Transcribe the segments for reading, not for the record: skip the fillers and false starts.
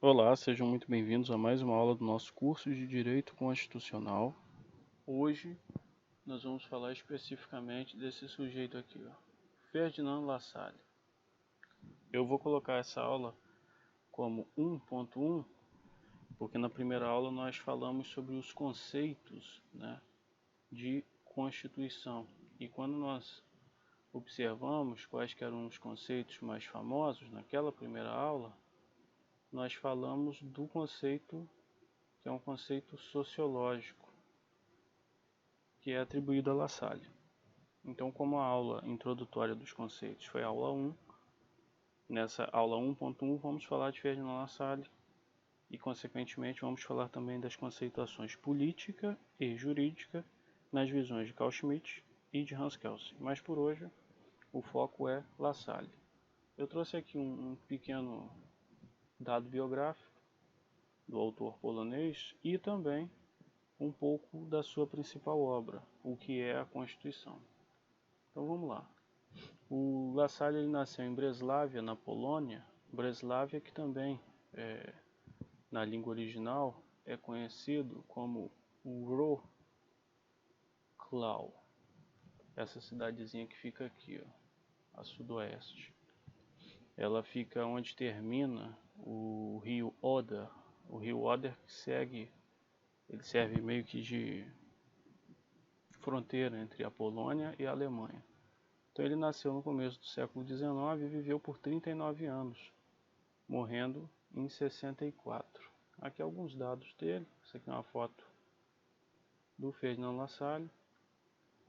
Olá, sejam muito bem-vindos a mais uma aula do nosso curso de Direito Constitucional. Hoje nós vamos falar especificamente desse sujeito aqui, Ferdinand Lassalle. Eu vou colocar essa aula como 1.1, porque na primeira aula nós falamos sobre os conceitos, de Constituição. E quando nós observamos quais que eram os conceitos mais famosos naquela primeira aula, nós falamos do conceito que é um conceito sociológico, que é atribuído a Lassalle. Então, como a aula introdutória dos conceitos foi a aula 1, nessa aula 1.1 vamos falar de Ferdinand Lassalle e, consequentemente, vamos falar também das conceituações política e jurídica nas visões de Carl Schmitt e de Hans Kelsen. Mas, por hoje, o foco é Lassalle. Eu trouxe aqui um pequeno dado biográfico do autor polonês e também um pouco da sua principal obra, o que é a Constituição. Então vamos lá. O Lassalle ele nasceu em Breslávia, na Polônia. Breslávia que também, na língua original, é conhecido como Wrocław. Essa cidadezinha que fica aqui, a sudoeste. Ela fica onde termina o rio Oder. O rio Oder que ele serve meio que de fronteira entre a Polônia e a Alemanha. Então ele nasceu no começo do século XIX e viveu por 39 anos, morrendo em 64. Aqui alguns dados dele. Essa aqui é uma foto do Ferdinand Lassalle.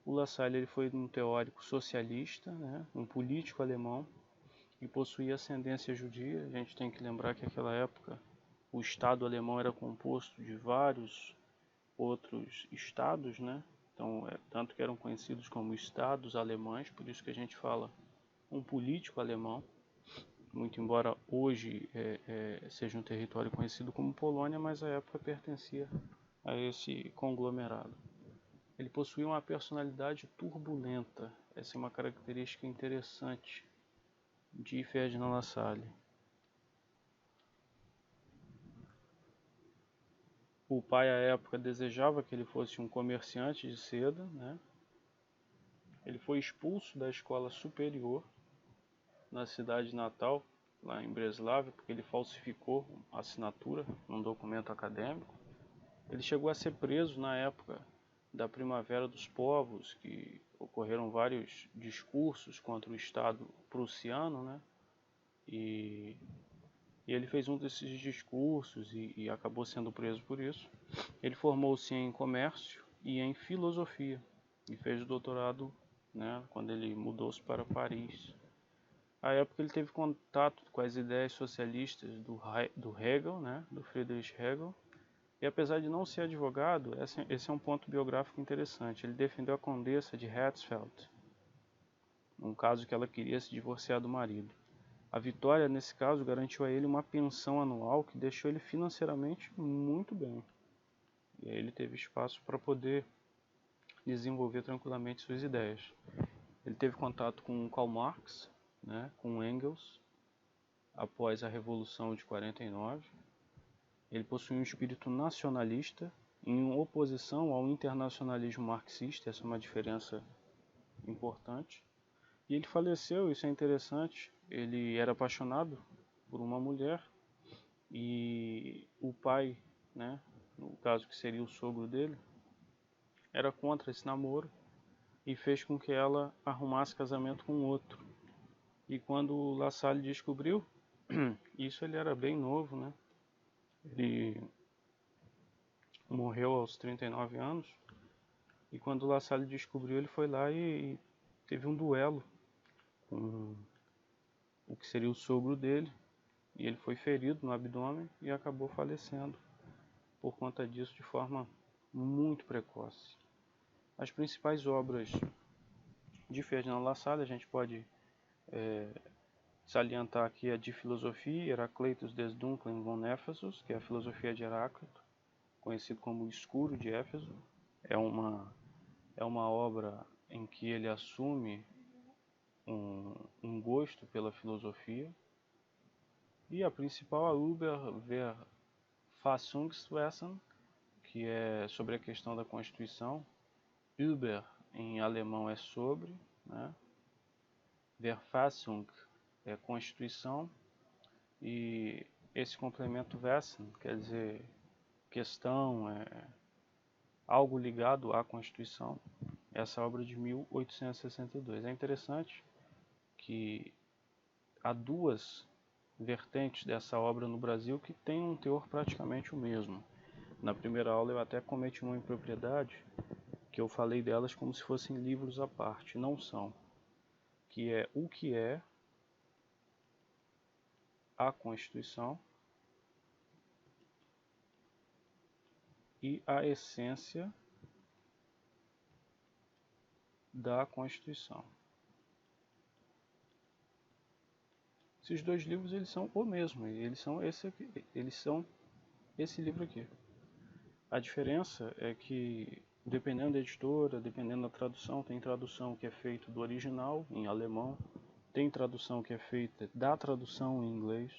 O Lassalle ele foi um teórico socialista, um político alemão e possuía ascendência judia. A gente tem que lembrar que naquela época o Estado alemão era composto de vários outros estados, Então, tanto que eram conhecidos como estados alemães, por isso que a gente fala um político alemão, muito embora hoje seja um território conhecido como Polônia, mas à época pertencia a esse conglomerado. Ele possuía uma personalidade turbulenta, essa é uma característica interessante de Ferdinand Lassalle. O pai, à época, desejava que ele fosse um comerciante de seda, Ele foi expulso da escola superior na cidade natal, lá em Breslávia, porque ele falsificou a assinatura num documento acadêmico. Ele chegou a ser preso na época da Primavera dos Povos, que ocorreram vários discursos contra o Estado prussiano, E ele fez um desses discursos e acabou sendo preso por isso. Ele formou-se em comércio e em filosofia e fez o doutorado, quando ele mudou-se para Paris. À época ele teve contato com as ideias socialistas do Hegel, do Friedrich Hegel. E apesar de não ser advogado, esse é um ponto biográfico interessante. Ele defendeu a condessa de Herzfeld, num caso que ela queria se divorciar do marido. A vitória, nesse caso, garantiu a ele uma pensão anual que deixou ele financeiramente muito bem. E aí ele teve espaço para poder desenvolver tranquilamente suas ideias. Ele teve contato com Karl Marx, com Engels, após a Revolução de 49. Ele possuía um espírito nacionalista, em oposição ao internacionalismo marxista, essa é uma diferença importante. E ele faleceu, isso é interessante, ele era apaixonado por uma mulher e o pai, no caso que seria o sogro dele, era contra esse namoro e fez com que ela arrumasse casamento com outro. E quando o Lassalle descobriu, isso ele era bem novo, Ele morreu aos 39 anos. E quando o Lassalle descobriu, ele foi lá e teve um duelo com o que seria o sogro dele. E ele foi ferido no abdômen e acabou falecendo por conta disso de forma muito precoce. As principais obras de Ferdinand Lassalle, a gente pode salientar aqui a de filosofia, Heracleitus des Dunklen von Ephesus, que é a filosofia de Heráclito, conhecido como o Escuro de Éfeso. É uma obra em que ele assume um gosto pela filosofia. E a principal é Überverfassungswesen, que é sobre a questão da Constituição. Über em alemão é sobre, né? Verfassung é Constituição, e esse complemento Wesen quer dizer questão, algo ligado à Constituição. Essa obra de 1862. É interessante que há duas vertentes dessa obra no Brasil que têm um teor praticamente o mesmo. Na primeira aula eu até cometi uma impropriedade, que eu falei delas como se fossem livros à parte. Não são. Que é o que é a Constituição e a essência da Constituição. Esses dois livros eles são o mesmo, eles são esse livro aqui. A diferença é que, dependendo da editora, dependendo da tradução, tem tradução que é feita do original em alemão, tem tradução que é feita da tradução em inglês.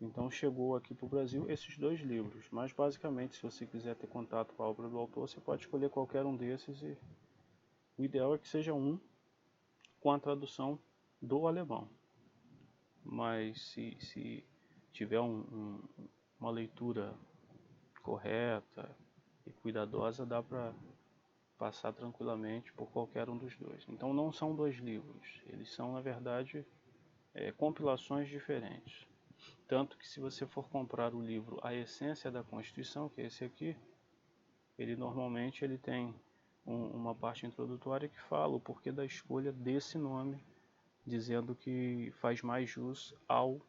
Então chegou aqui para o Brasil esses dois livros, mas basicamente se você quiser ter contato com a obra do autor, você pode escolher qualquer um desses, e o ideal é que seja um com a tradução do alemão. Mas se tiver uma leitura correta e cuidadosa, dá para passar tranquilamente por qualquer um dos dois. Então não são dois livros, eles são na verdade compilações diferentes. Tanto que se você for comprar o livro A Essência da Constituição, que é esse aqui, ele normalmente tem uma parte introdutória que fala o porquê da escolha desse nome, dizendo que faz mais jus ao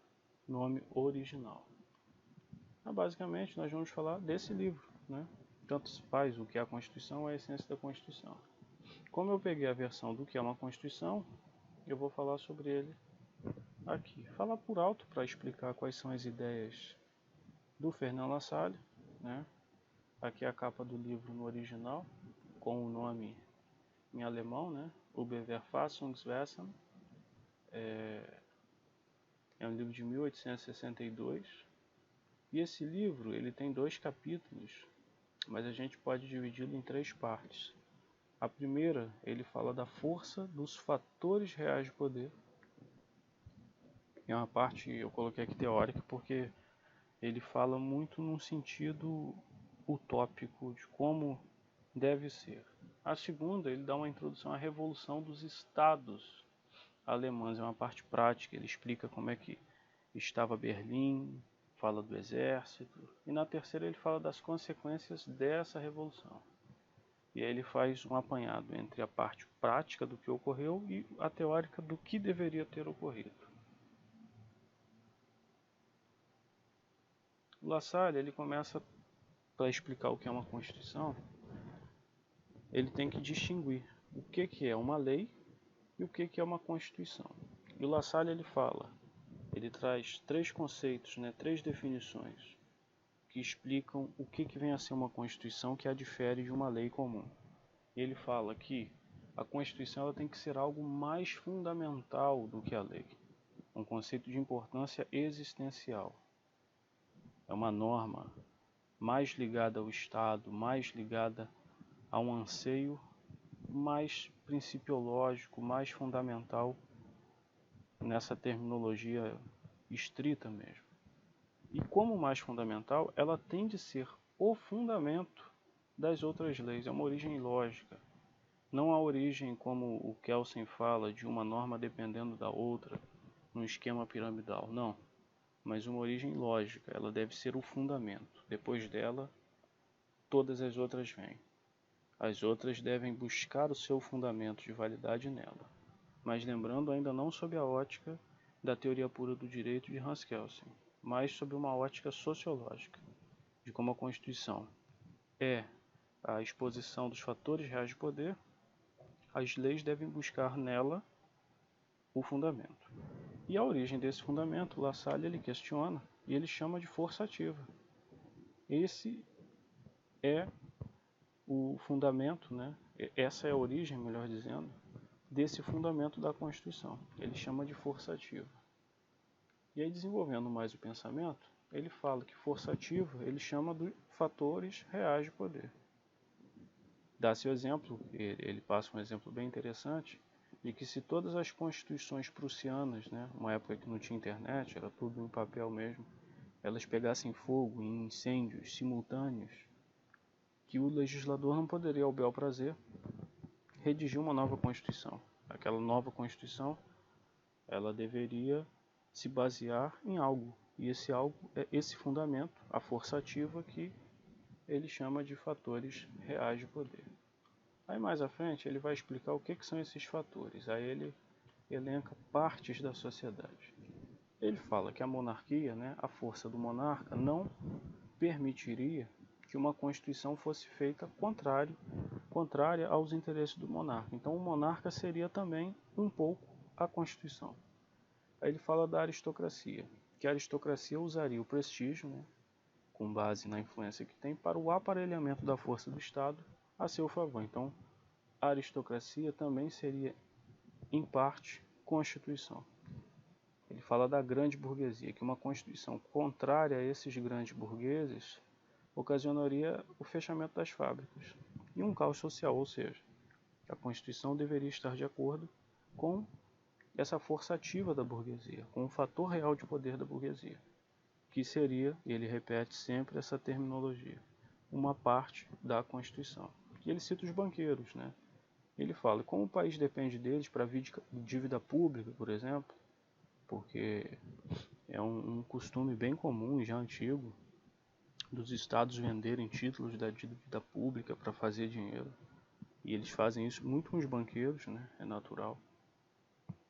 nome original. Então, basicamente, nós vamos falar desse livro, né? Tanto se faz o que é a Constituição, a essência da Constituição. Como eu peguei a versão do que é uma Constituição, eu vou falar sobre ele aqui. Falar por alto para explicar quais são as ideias do Fernand Lassalle, né? Aqui é a capa do livro no original, com o nome em alemão, né? Überverfassungswesen. É um livro de 1862. E esse livro ele tem 2 capítulos, mas a gente pode dividi-lo em 3 partes. A primeira, ele fala da força dos fatores reais de poder. É uma parte, eu coloquei aqui teórica, porque ele fala muito num sentido utópico de como deve ser. A segunda, ele dá uma introdução à Revolução dos Estados Alemães, é uma parte prática, ele explica como é que estava Berlim, fala do exército, e na terceira ele fala das consequências dessa revolução. E aí ele faz um apanhado entre a parte prática do que ocorreu e a teórica do que deveria ter ocorrido. O Lassalle, ele começa, para explicar o que é uma Constituição, ele tem que distinguir o que é uma lei e o que é uma Constituição. E o Lassalle ele traz 3 conceitos, 3 definições que explicam o que vem a ser uma Constituição, que a difere de uma lei comum. Ele fala que a Constituição ela tem que ser algo mais fundamental do que a lei, um conceito de importância existencial. É uma norma mais ligada ao Estado, mais ligada a um anseio mais principiológico, mais fundamental nessa terminologia estrita mesmo. E como mais fundamental, ela tem de ser o fundamento das outras leis, é uma origem lógica. Não a origem, como o Kelsen fala, de uma norma dependendo da outra, num esquema piramidal, não. Mas uma origem lógica, ela deve ser o fundamento. Depois dela, todas as outras vêm. As outras devem buscar o seu fundamento de validade nela. Mas lembrando ainda não sob a ótica da teoria pura do direito de Hans Kelsen, mas sob uma ótica sociológica, de como a Constituição é a exposição dos fatores reais de poder, as leis devem buscar nela o fundamento. E a origem desse fundamento, Lassalle ele questiona e ele chama de força ativa. Esse é o fundamento, essa é a origem, melhor dizendo, desse fundamento da Constituição. Ele chama de força ativa. E aí, desenvolvendo mais o pensamento, ele fala que força ativa ele chama de fatores reais de poder. Dá-se o exemplo, ele passa um exemplo bem interessante, de que se todas as constituições prussianas, né, uma época que não tinha internet, era tudo em papel mesmo, elas pegassem fogo em incêndios simultâneos, que o legislador não poderia, ao bel prazer, redigir uma nova Constituição. Aquela nova Constituição, ela deveria se basear em algo, e esse algo é esse fundamento, a força ativa, que ele chama de fatores reais de poder. Aí mais à frente ele vai explicar o que são esses fatores, aí ele elenca partes da sociedade. Ele fala que a monarquia, né, a força do monarca, não permitiria que uma constituição fosse feita contrária aos interesses do monarca. Então o monarca seria também um pouco a constituição. Aí ele fala da aristocracia, que a aristocracia usaria o prestígio, né, com base na influência que tem, para o aparelhamento da força do Estado a seu favor. Então a aristocracia também seria, em parte, constituição. Ele fala da grande burguesia, que uma constituição contrária a esses grandes burgueses ocasionaria o fechamento das fábricas e um caos social, ou seja, a Constituição deveria estar de acordo com essa força ativa da burguesia, com o fator real de poder da burguesia, que seria, e ele repete sempre essa terminologia, uma parte da Constituição. E ele cita os banqueiros, né? Ele fala, como o país depende deles para dívida pública, por exemplo, porque é um costume bem comum e já antigo dos estados venderem títulos da dívida pública para fazer dinheiro. E eles fazem isso muito com os banqueiros, né? É natural.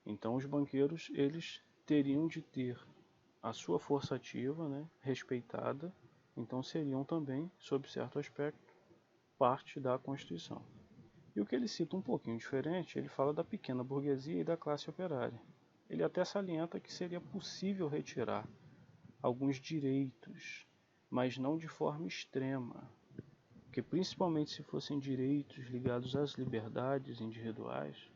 Então os banqueiros, eles teriam de ter a sua força ativa, né, respeitada, então seriam também, sob certo aspecto, parte da Constituição. E o que ele cita um pouquinho diferente, ele fala da pequena burguesia e da classe operária. Ele até salienta que seria possível retirar alguns direitos, mas não de forma extrema, porque principalmente se fossem direitos ligados às liberdades individuais,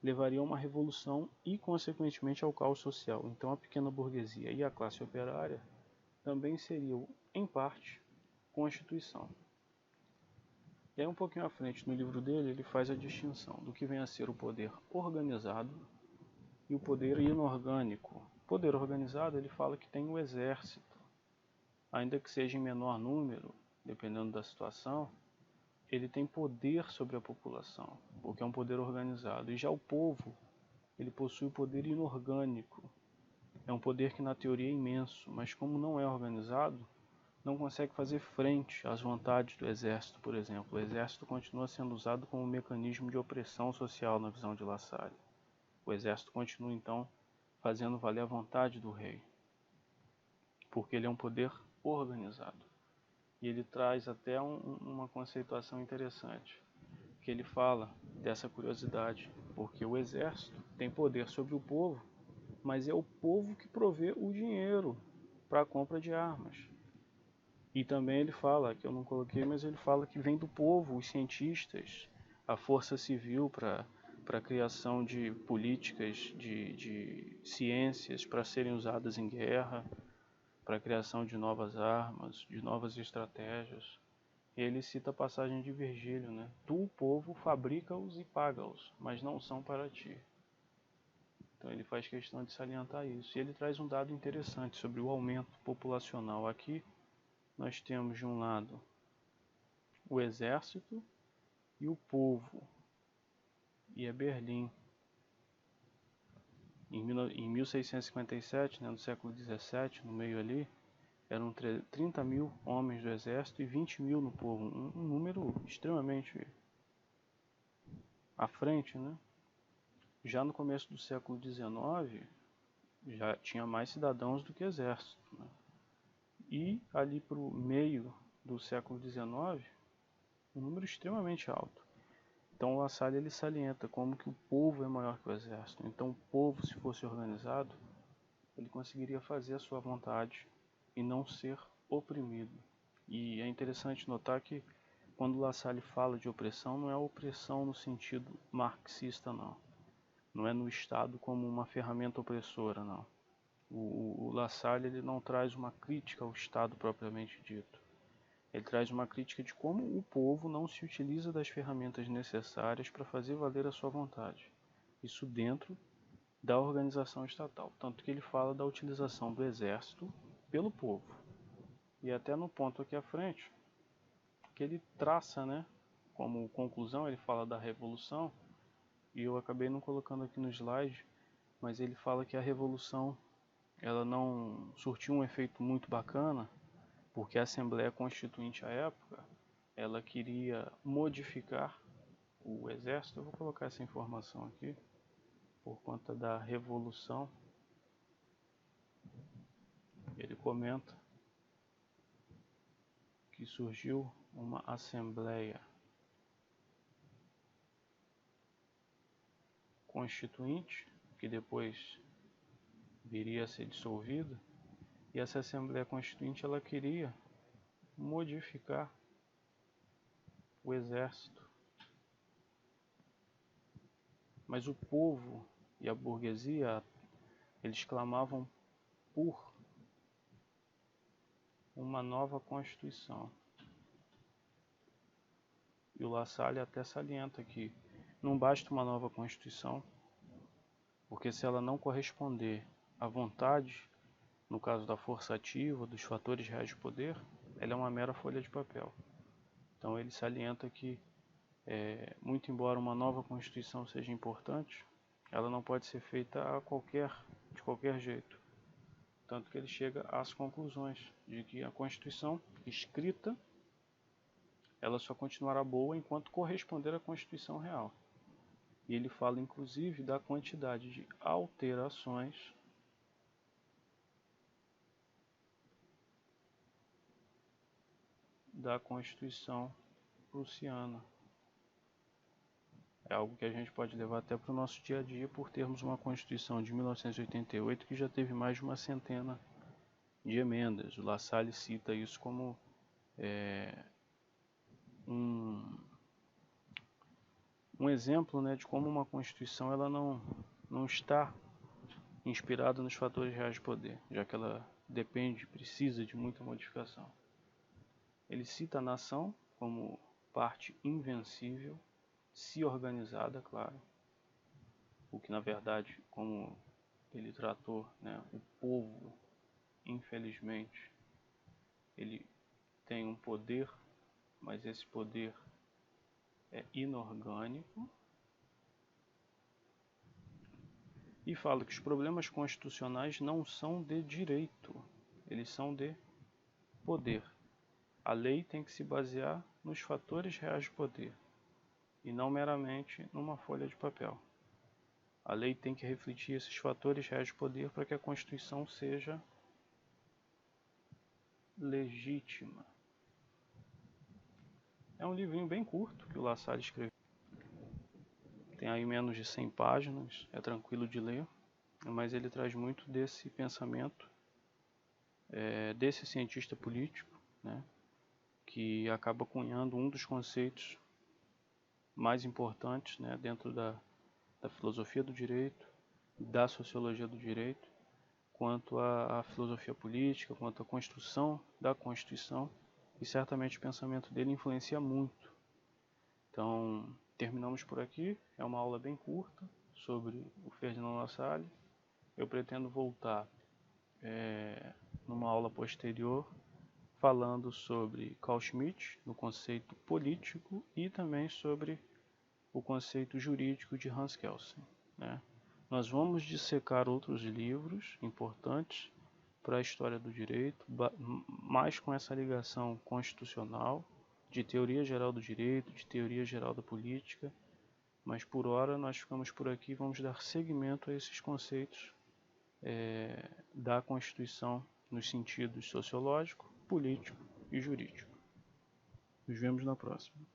levaria a uma revolução e, consequentemente, ao caos social. Então a pequena burguesia e a classe operária também seriam, em parte, Constituição. E aí um pouquinho à frente no livro dele, ele faz a distinção do que vem a ser o poder organizado e o poder inorgânico. O poder organizado, ele fala que tem o exército, ainda que seja em menor número, dependendo da situação, ele tem poder sobre a população, porque é um poder organizado. E já o povo, ele possui o poder inorgânico. É um poder que na teoria é imenso, mas como não é organizado, não consegue fazer frente às vontades do exército, por exemplo. O exército continua sendo usado como um mecanismo de opressão social na visão de La Salle. O exército continua, então, fazendo valer a vontade do rei, porque ele é um poder organizado. E ele traz até uma conceituação interessante, que ele fala dessa curiosidade, porque o exército tem poder sobre o povo, mas é o povo que provê o dinheiro para a compra de armas. E também ele fala, que eu não coloquei, mas ele fala que vem do povo, os cientistas, a força civil para a criação de políticas, de ciências para serem usadas em guerra, para a criação de novas armas, de novas estratégias. E ele cita a passagem de Virgílio, né? Tu, o povo, fabrica-os e paga-os, mas não são para ti. Então ele faz questão de salientar isso. E ele traz um dado interessante sobre o aumento populacional. Aqui nós temos de um lado o exército e o povo. E é Berlim. Em 1657, né, no século XVII, no meio ali, eram 30 mil homens do exército e 20 mil no povo. Um número extremamente à frente, né? Já no começo do século XIX, já tinha mais cidadãos do que exército, né? E ali para o meio do século XIX, um número extremamente alto. Então o La Salle ele salienta como que o povo é maior que o exército. Então o povo, se fosse organizado, ele conseguiria fazer a sua vontade e não ser oprimido. E é interessante notar que quando o La Salle fala de opressão, não é opressão no sentido marxista, não. Não é no Estado como uma ferramenta opressora, não. O La Salle ele não traz uma crítica ao Estado propriamente dito. Ele traz uma crítica de como o povo não se utiliza das ferramentas necessárias para fazer valer a sua vontade. Isso dentro da organização estatal. Tanto que ele fala da utilização do exército pelo povo. E até no ponto aqui à frente, que ele traça, né, como conclusão, ele fala da revolução, e eu acabei não colocando aqui no slide, mas ele fala que a revolução ela não surtiu um efeito muito bacana, porque a Assembleia Constituinte à época, ela queria modificar o exército. Eu vou colocar essa informação aqui, por conta da revolução. Ele comenta que surgiu uma Assembleia Constituinte, que depois viria a ser dissolvida, e essa Assembleia Constituinte ela queria modificar o exército. Mas o povo e a burguesia, eles clamavam por uma nova Constituição. E o La Salle até salienta que não basta uma nova Constituição, porque se ela não corresponder à vontade, no caso da força ativa, dos fatores reais de poder, ela é uma mera folha de papel. Então ele salienta que, muito embora uma nova Constituição seja importante, ela não pode ser feita de qualquer jeito. Tanto que ele chega às conclusões de que a Constituição escrita ela só continuará boa enquanto corresponder à Constituição real. E ele fala inclusive da quantidade de alterações da Constituição prussiana. É algo que a gente pode levar até para o nosso dia a dia, por termos uma Constituição de 1988 que já teve mais de uma centena de emendas. O La Salle cita isso como um exemplo, né, de como uma Constituição ela não está inspirada nos fatores reais de poder, já que ela precisa de muita modificação. Ele cita a nação como parte invencível, se organizada, claro, o que na verdade, como ele tratou, né, o povo, infelizmente, ele tem um poder, mas esse poder é inorgânico. E fala que os problemas constitucionais não são de direito, eles são de poder. A lei tem que se basear nos fatores reais de poder e não meramente numa folha de papel. A lei tem que refletir esses fatores reais de poder para que a Constituição seja legítima. É um livrinho bem curto que o La Salle escreveu. Tem aí menos de 100 páginas, é tranquilo de ler, mas ele traz muito desse pensamento, desse cientista político, né, que acaba cunhando um dos conceitos mais importantes, né, dentro da filosofia do direito, da sociologia do direito, quanto à filosofia política, quanto à construção da Constituição, e certamente o pensamento dele influencia muito. Então, terminamos por aqui. É uma aula bem curta sobre o Ferdinand La Salle. Eu pretendo voltar numa aula posterior falando sobre Carl Schmitt, no conceito político, e também sobre o conceito jurídico de Hans Kelsen, né? Nós vamos dissecar outros livros importantes para a história do direito, mais com essa ligação constitucional, de teoria geral do direito, de teoria geral da política, mas por hora nós ficamos por aqui e vamos dar seguimento a esses conceitos da Constituição nos sentidos sociológico, político e jurídico. Nos vemos na próxima.